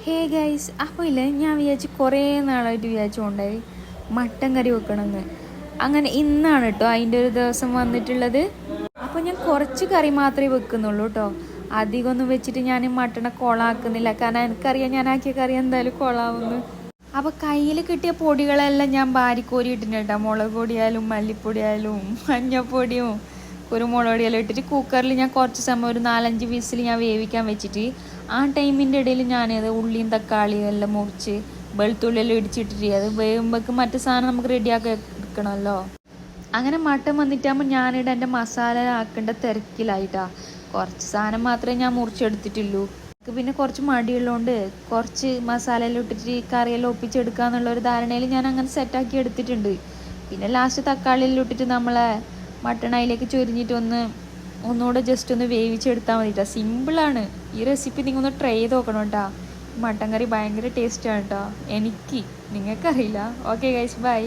Hey guys, അപ്പോൾ ഇല്ലേ ഞാൻ വിചാരിച്ചു കുറേ നാളായിട്ട് വിചാരിച്ചുകൊണ്ടായി മട്ടൻ കറി വെക്കണമെന്ന്. അങ്ങനെ ഇന്നാണ് കേട്ടോ അതിൻ്റെ ഒരു ദിവസം വന്നിട്ടുള്ളത്. അപ്പോൾ ഞാൻ കുറച്ച് കറി മാത്രമേ വെക്കുന്നുള്ളൂ കേട്ടോ. അധികമൊന്നും വെച്ചിട്ട് ഞാൻ മട്ടനെ കൊളാക്കുന്നില്ല, കാരണം എനിക്കറിയാം ഞാൻ ആക്കിയ കറി എന്തായാലും കൊളാവുന്നു. അപ്പോൾ കയ്യിൽ കിട്ടിയ പൊടികളെല്ലാം ഞാൻ വാരിക്കോരി ഇട്ടിട്ടുണ്ട് കേട്ടോ. മുളക് പൊടിയായാലും മല്ലിപ്പൊടിയായാലും മഞ്ഞപ്പൊടിയും കുരുമുളക് പൊടിയെല്ലാം ഇട്ടിട്ട് കുക്കറിൽ ഞാൻ കുറച്ച് സമയം ഒരു 4-5 വിസിൽ ഞാൻ വേവിക്കാൻ വെച്ചിട്ട് ആ ടൈമിൻ്റെ ഇടയിൽ ഞാനത് ഉള്ളിയും തക്കാളിയും എല്ലാം മുറിച്ച് വെളുത്തുള്ളിയെല്ലാം ഇടിച്ചിട്ടിട്ട് അത് വേകുമ്പോഴേക്കും മറ്റു സാധനം നമുക്ക് റെഡിയാക്കി എടുക്കണമല്ലോ. അങ്ങനെ മട്ടൻ വന്നിട്ടാകുമ്പോൾ ഞാനിവിടെ എൻ്റെ മസാല ആക്കേണ്ട തിരക്കിലായിട്ടാ. കുറച്ച് സാധനം മാത്രമേ ഞാൻ മുറിച്ചെടുത്തിട്ടുള്ളൂ. എനിക്ക് പിന്നെ കുറച്ച് മടിയുള്ളതുകൊണ്ട് കുറച്ച് മസാലയെല്ലാം ഇട്ടിട്ട് കറിയെല്ലാം ഒപ്പിച്ചെടുക്കുക ഒരു ധാരണയിൽ ഞാൻ അങ്ങനെ സെറ്റാക്കി എടുത്തിട്ടുണ്ട്. പിന്നെ ലാസ്റ്റ് തക്കാളിയെല്ലാം ഇട്ടിട്ട് നമ്മളെ മട്ടൺ അതിലേക്ക് ചൊരിഞ്ഞിട്ട് ഒന്നുകൂടെ ജസ്റ്റ് ഒന്ന് വേവിച്ചെടുത്താൽ മതി കേട്ടോ. സിമ്പിളാണ്. ഈ റെസിപ്പി നിങ്ങൾ ഒന്ന് ട്രൈ ചെയ്ത് നോക്കണം കേട്ടോ. മട്ടൻ കറി ഭയങ്കര ടേസ്റ്റാണ് കേട്ടോ. എനിക്ക്, നിങ്ങൾക്കറിയില്ല. Okay guys, by.